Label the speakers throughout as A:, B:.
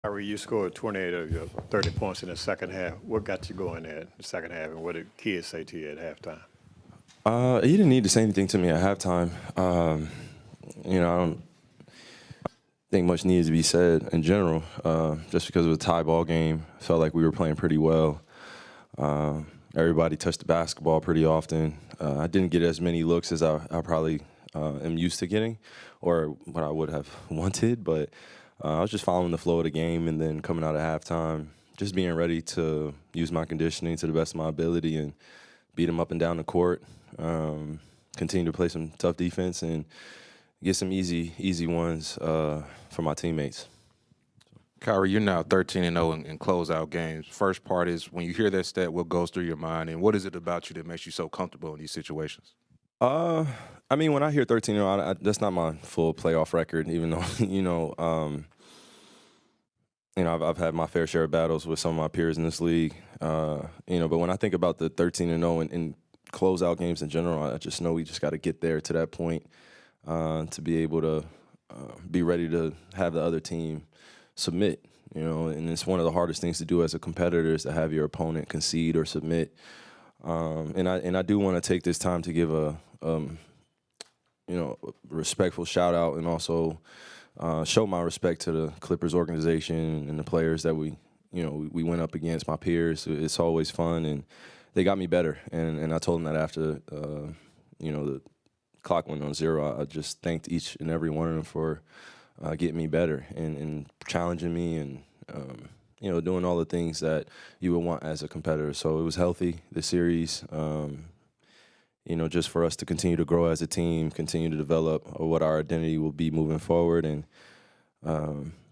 A: Kyrie, you scored 28 of your 30 points in the second half. What got you going there in the second half, and what did kids say to you at halftime?
B: He didn't need to say anything to me at halftime. I don't think much needed to be said in general. Just because it was a tie ball game, felt like we were playing pretty well. Everybody touched the basketball pretty often. I didn't get as many looks as I probably am used to getting, or what I would have wanted. But I was just following the flow of the game, and then coming out at halftime, just being ready to use my conditioning to the best of my ability and beat them up and down the court. Continue to play some tough defense and get some easy ones for my teammates.
C: Kyrie, you're now 13-0 in closeout games. First part is when you hear that stat, what goes through your mind, and what is it about you that makes you so comfortable in these situations?
B: When I hear 13, that's not my full playoff record, even though, I've had my fair share of battles with some of my peers in this league. But when I think about the 13-0 and closeout games in general, I just know we just got to get there to that point to be able to be ready to have the other team submit. And it's one of the hardest things to do as a competitor is to have your opponent concede or submit. And I do want to take this time to give a respectful shout out and also show my respect to the Clippers organization and the players that we went up against, my peers. It's always fun, and they got me better. And I told them that after the clock went on zero, I just thanked each and every one of them for getting me better and challenging me and doing all the things that you would want as a competitor. So it was healthy, the series. Just for us to continue to grow as a team, continue to develop what our identity will be moving forward. And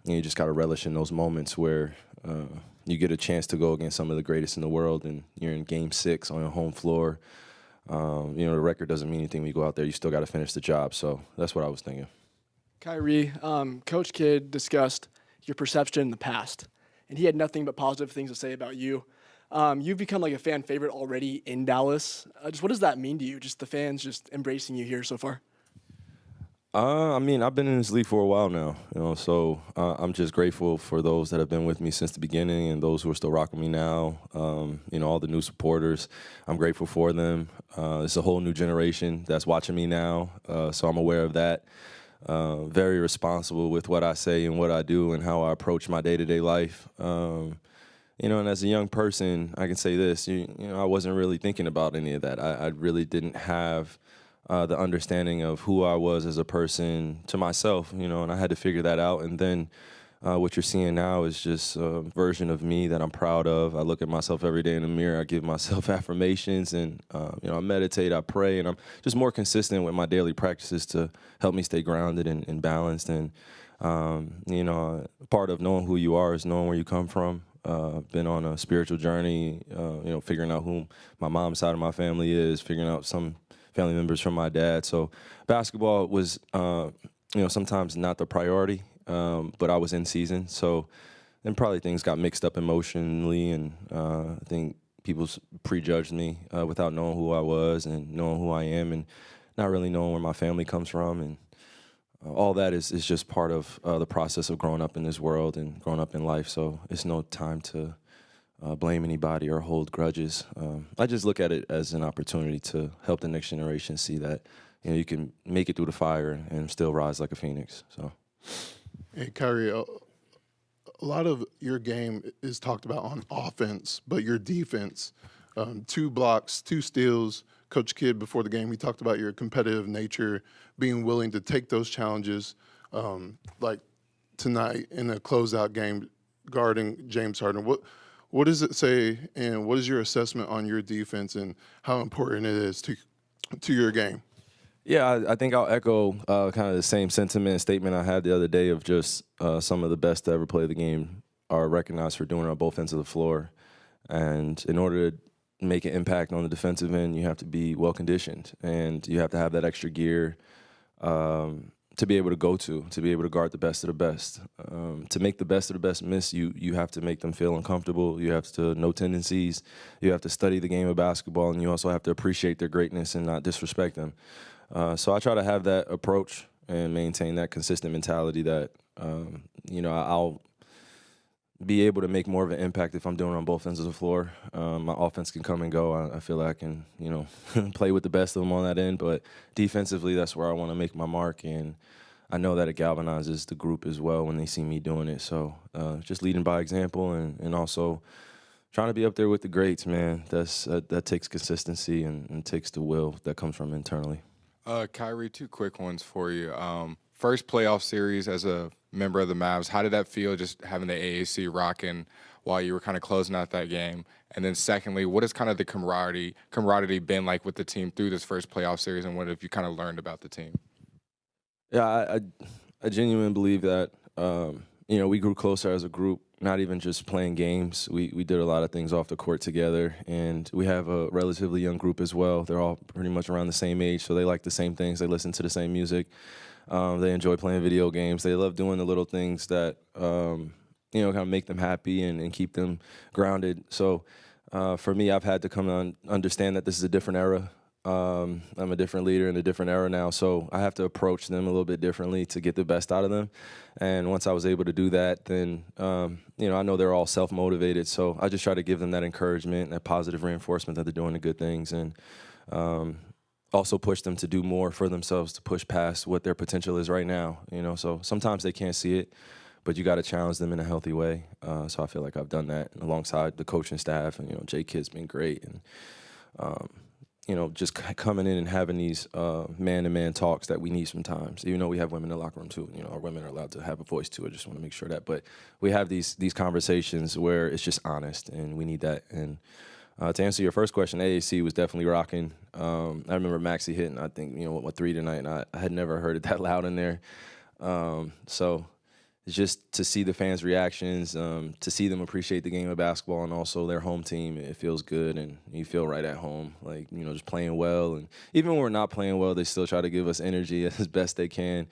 B: you just got to relish in those moments where you get a chance to go against some of the greatest in the world, and you're in Game 6 on your home floor. The record doesn't mean anything when you go out there. You still got to finish the job. So that's what I was thinking.
D: Kyrie, Coach Kidd discussed your perception in the past, and he had nothing but positive things to say about you. You've become like a fan favorite already in Dallas. Just what does that mean to you? Just the fans just embracing you here so far?
B: I've been in this league for a while now, so I'm just grateful for those that have been with me since the beginning and those who are still rocking me now. All the new supporters, I'm grateful for them. It's a whole new generation that's watching me now, so I'm aware of that. Very responsible with what I say and what I do and how I approach my day-to-day life. And as a young person, I can say this, I wasn't really thinking about any of that. I really didn't have the understanding of who I was as a person to myself, and I had to figure that out. And then what you're seeing now is just a version of me that I'm proud of. I look at myself every day in the mirror. I give myself affirmations, and I meditate, I pray, and I'm just more consistent with my daily practices to help me stay grounded and balanced. And part of knowing who you are is knowing where you come from. Been on a spiritual journey, figuring out who my mom's side of my family is, figuring out some family members from my dad. So basketball was, sometimes not the priority, but I was in season. So then probably things got mixed up emotionally, and I think people prejudged me without knowing who I was and knowing who I am and not really knowing where my family comes from. And all that is just part of the process of growing up in this world and growing up in life. So it's no time to blame anybody or hold grudges. I just look at it as an opportunity to help the next generation see that you can make it through the fire and still rise like a phoenix. So,
E: hey Kyrie, a lot of your game is talked about on offense, but your defense, 2 blocks, 2 steals. Coach Kidd, before the game, he talked about your competitive nature, being willing to take those challenges, like tonight in a closeout game, guarding James Harden. What does it say, and what is your assessment on your defense and how important it is to your game?
B: Yeah, I think I'll echo kind of the same sentiment and statement I had the other day of just some of the best to ever play the game are recognized for doing it on both ends of the floor. And in order to make an impact on the defensive end, you have to be well conditioned, and you have to have that extra gear to be able to be able to guard the best of the best. To make the best of the best miss, you have to make them feel uncomfortable. You have to know tendencies. You have to study the game of basketball, and you also have to appreciate their greatness and not disrespect them. So I try to have that approach and maintain that consistent mentality that I'll be able to make more of an impact if I'm doing it on both ends of the floor. My offense can come and go. I feel like I can, play with the best of them on that end. But defensively, that's where I want to make my mark. And I know that it galvanizes the group as well when they see me doing it. So just leading by example and also trying to be up there with the greats, man. That takes consistency and takes the will that comes from internally.
F: Kyrie, two quick ones for you. First playoff series as a member of the Mavs, how did that feel just having the AAC rocking while you were kind of closing out that game? And then secondly, what has kind of the camaraderie been like with the team through this first playoff series, and what have you kind of learned about the team?
B: Yeah, I genuinely believe that, we grew closer as a group, not even just playing games. We did a lot of things off the court together, and we have a relatively young group as well. They're all pretty much around the same age, so they like the same things. They listen to the same music. They enjoy playing video games. They love doing the little things that, kind of make them happy and keep them grounded. So for me, I've had to come to understand that this is a different era. I'm a different leader in a different era now, so I have to approach them a little bit differently to get the best out of them. And once I was able to do that, then, I know they're all self-motivated, so I just try to give them that encouragement and that positive reinforcement that they're doing the good things, and also push them to do more for themselves, to push past what their potential is right now. So sometimes they can't see it, but you got to challenge them in a healthy way. So I feel like I've done that alongside the coaching staff, and Jay Kidd's been great, and just coming in and having these man-to-man talks that we need sometimes, even though we have women in the locker room too. Our women are allowed to have a voice too. I just want to make sure that. But we have these conversations where it's just honest, and we need that. And to answer your first question, AAC was definitely rocking. I remember Maxey hitting, I think, three tonight, and I had never heard it that loud in there. So just to see the fans' reactions, to see them appreciate the game of basketball and also their home team, it feels good, and you feel right at home, like, just playing well. And even when we're not playing well, they still try to give us energy as best they can.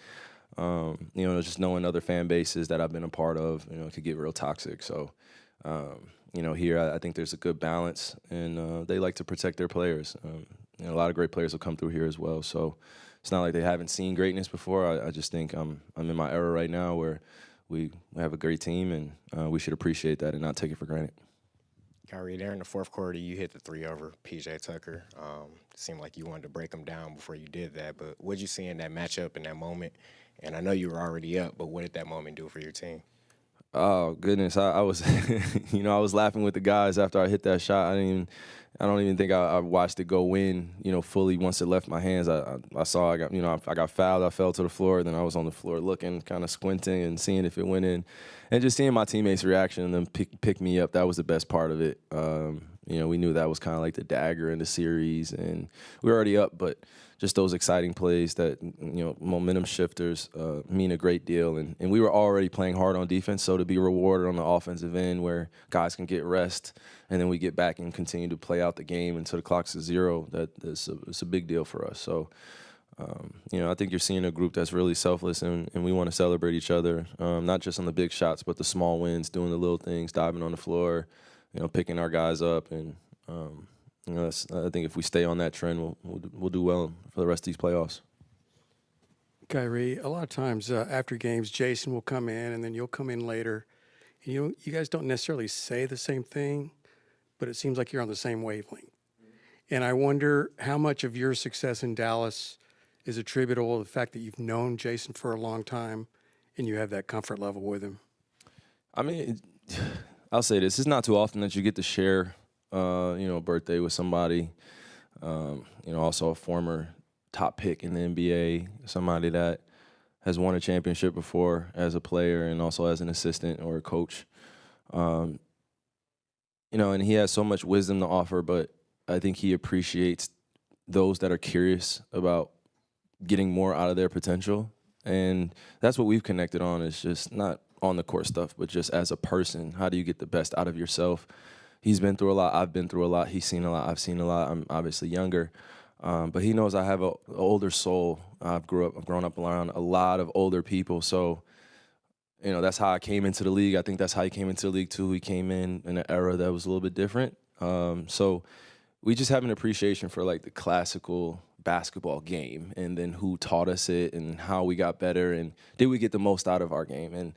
B: Just knowing other fan bases that I've been a part of, it could get real toxic. So, here I think there's a good balance, and they like to protect their players. A lot of great players will come through here as well. So it's not like they haven't seen greatness before. I just think I'm in my era right now where we have a great team, and we should appreciate that and not take it for granted.
G: Kyrie, there in the fourth quarter, you hit the three over P.J. Tucker. It seemed like you wanted to break him down before you did that, but what did you see in that matchup in that moment? And I know you were already up, but what did that moment do for your team?
B: Oh goodness, I was, I was laughing with the guys after I hit that shot. I don't even think I watched it go in, fully once it left my hands. I saw I got fouled. I fell to the floor. Then I was on the floor looking, kind of squinting and seeing if it went in, and just seeing my teammates' reaction and them pick me up. That was the best part of it. We knew that was kind of like the dagger in the series, and we were already up, but just those exciting plays that, momentum shifters mean a great deal. And we were already playing hard on defense, so to be rewarded on the offensive end where guys can get rest and then we get back and continue to play out the game until the clock's at zero, it's a big deal for us. So, I think you're seeing a group that's really selfless, and we want to celebrate each other, not just on the big shots, but the small wins, doing the little things, diving on the floor, picking our guys up. And I think if we stay on that trend, we'll do well for the rest of these playoffs.
H: Kyrie, a lot of times after games, Jason will come in, and then you'll come in later. And you guys don't necessarily say the same thing, but it seems like you're on the same wavelength. And I wonder how much of your success in Dallas is attributable to the fact that you've known Jason for a long time and you have that comfort level with him.
B: I'll say this. It's not too often that you get to share a birthday with somebody, also a former top pick in the NBA, somebody that has won a championship before as a player and also as an assistant or a coach. And he has so much wisdom to offer, but I think he appreciates those that are curious about getting more out of their potential. And that's what we've connected on, is just not on the court stuff, but just as a person. How do you get the best out of yourself? He's been through a lot. I've been through a lot. He's seen a lot. I've seen a lot. I'm obviously younger. But he knows I have an older soul. I've grown up around a lot of older people. So, that's how I came into the league. I think that's how he came into the league too. He came in an era that was a little bit different. So we just have an appreciation for like the classical basketball game, and then who taught us it and how we got better and did we get the most out of our game. And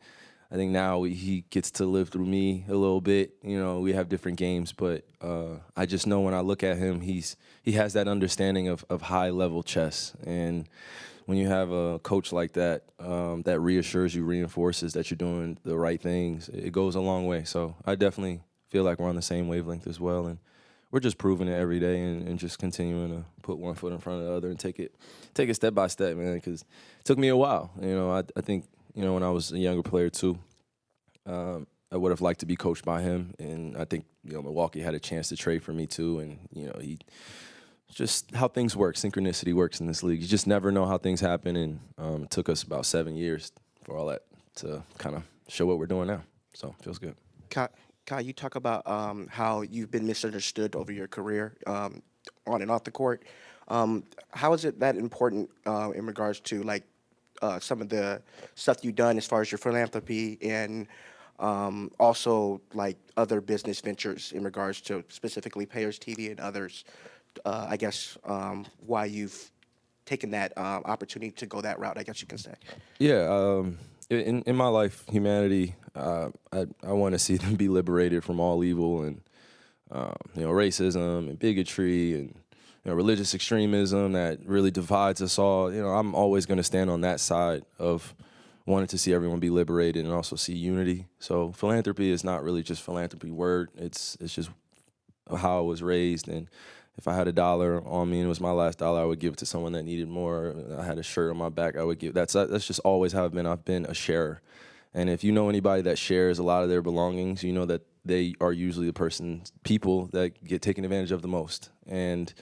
B: I think now he gets to live through me a little bit. You know, we have different games, but I just know when I look at him, he has that understanding of high level chess. And when you have a coach like that, that reassures you, reinforces that you're doing the right things, it goes a long way. So I definitely feel like we're on the same wavelength as well, and we're just proving it every day and just continuing to put one foot in front of the other and take it step by step, man. Because it took me a while. You know, I think, you know, when I was a younger player too, I would have liked to be coached by him, and I think, you know, Milwaukee had a chance to trade for me too, and you know, just how things work, synchronicity works in this league. You just never know how things happen, and it took us about 7 years for all that to kind of show what we're doing now. So it feels good.
I: Kai, you talk about how you've been misunderstood over your career on and off the court. How is it that important in regards to like some of the stuff you've done as far as your philanthropy and also like other business ventures in regards to specifically Payers TV and others? I guess why you've taken that opportunity to go that route, I guess you can say.
B: Yeah, in my life, humanity, I want to see them be liberated from all evil and you know, racism and bigotry and, you know, religious extremism that really divides us all. You know, I'm always going to stand on that side of wanting to see everyone be liberated and also see unity. So philanthropy is not really just philanthropy word. It's just how I was raised, and if I had $1 on me and it was my last dollar, I would give it to someone that needed more. I had a shirt on my back, I would give. That's just always how I've been. I've been a sharer. And if you know anybody that shares a lot of their belongings, you know that they are usually the people that get taken advantage of the most. And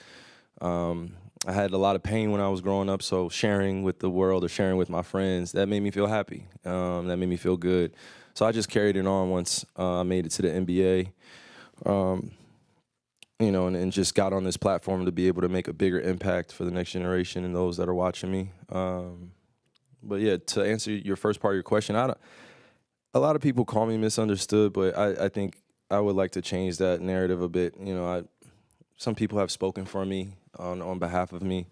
B: I had a lot of pain when I was growing up, so sharing with the world or sharing with my friends, that made me feel happy. That made me feel good. So I just carried it on once I made it to the NBA. You know, and just got on this platform to be able to make a bigger impact for the next generation and those that are watching me. But yeah, to answer your first part of your question, a lot of people call me misunderstood, but I think I would like to change that narrative a bit. You know, some people have spoken for me on behalf of me,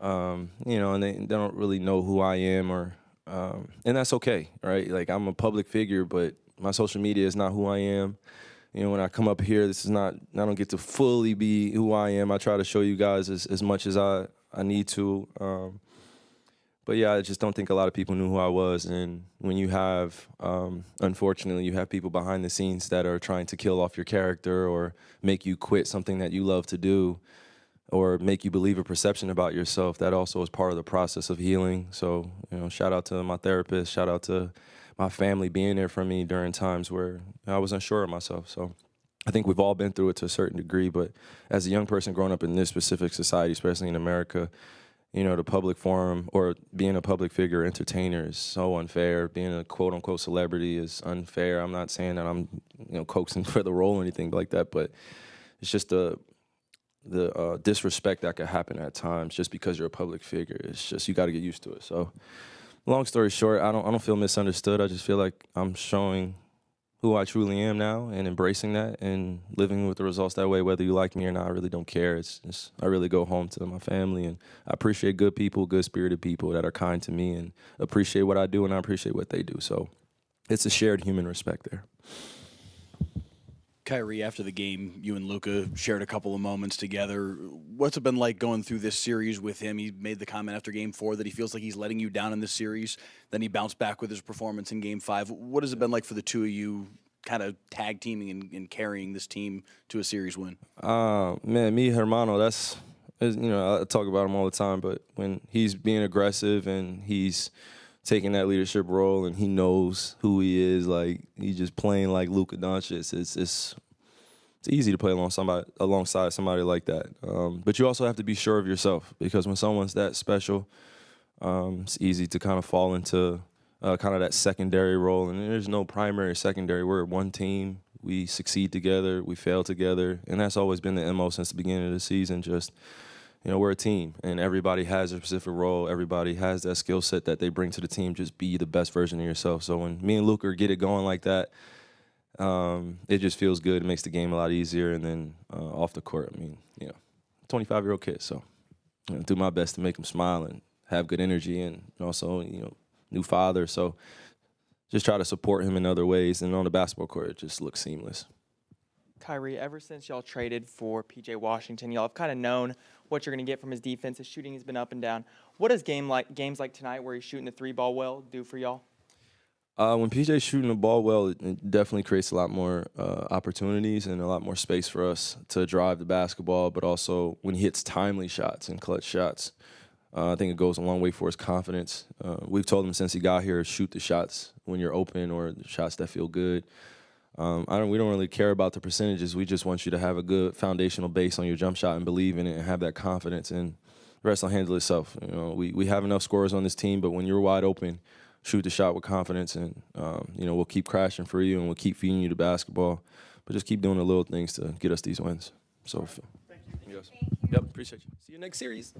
B: you know, and they don't really know who I am, or and that's okay, right? Like, I'm a public figure, but my social media is not who I am. You know, when I come up here, I don't get to fully be who I am. I try to show you guys as much as I need to. But yeah, I just don't think a lot of people knew who I was. And when you have, unfortunately, you have people behind the scenes that are trying to kill off your character or make you quit something that you love to do or make you believe a perception about yourself, that also is part of the process of healing. So, you know, shout out to my therapist, shout out to my family being there for me during times where I was unsure of myself. So I think we've all been through it to a certain degree, but as a young person growing up in this specific society, especially in America, you know, the public forum or being a public figure, entertainer is so unfair. Being a quote unquote celebrity is unfair. I'm not saying that I'm, you know, coaxing for the role or anything like that, but it's just the disrespect that could happen at times just because you're a public figure. It's just, you got to get used to it. So long story short, I don't feel misunderstood. I just feel like I'm showing who I truly am now and embracing that and living with the results that way, whether you like me or not. I really don't care. It's just, I really go home to my family, and I appreciate good people, good-spirited people that are kind to me and appreciate what I do, and I appreciate what they do. So it's a shared human respect there.
J: Kyrie, after the game, you and Luka shared a couple of moments together. What's it been like going through this series with him? He made the comment after Game 4 that he feels like he's letting you down in this series. Then he bounced back with his performance in Game 5. What has it been like for the two of you kind of tag teaming and carrying this team to a series win?
B: Man, mi hermano, you know, I talk about him all the time, but when he's being aggressive and he's taking that leadership role and he knows who he is, like, he's just playing like Luka Doncic, it's easy to play alongside somebody like that. But you also have to be sure of yourself, because when someone's that special, it's easy to kind of fall into kind of that secondary role. And there's no primary or secondary. We're one team. We succeed together. We fail together. And that's always been the MO since the beginning of the season. Just, you know, we're a team, and everybody has a specific role. Everybody has that skill set that they bring to the team. Just be the best version of yourself. So when me and Luka get it going like that, it just feels good. It makes the game a lot easier. And then off the court, I mean, you know, 25-year-old kid. So, you know, do my best to make him smile and have good energy, and also, you know, new father. So just try to support him in other ways. And on the basketball court, it just looks seamless.
K: Kyrie, ever since y'all traded for PJ Washington, y'all have kind of known what you're going to get from his defense. His shooting has been up and down. What does games like tonight, where he's shooting the 3-ball well, do for y'all?
B: When PJ's shooting the ball well, it definitely creates a lot more opportunities and a lot more space for us to drive the basketball. But also when he hits timely shots and clutch shots, I think it goes a long way for his confidence. We've told him since he got here, shoot the shots when you're open or the shots that feel good. We don't really care about the percentages. We just want you to have a good foundational base on your jump shot and believe in it and have that confidence, and the rest will handle itself. You know, we have enough scorers on this team, but when you're wide open, shoot the shot with confidence, and we'll keep crashing for you and we'll keep feeding you the basketball, but just keep doing the little things to get us these wins. So,
D: Thank you.
B: yes. Yep, appreciate you.
K: See you next series.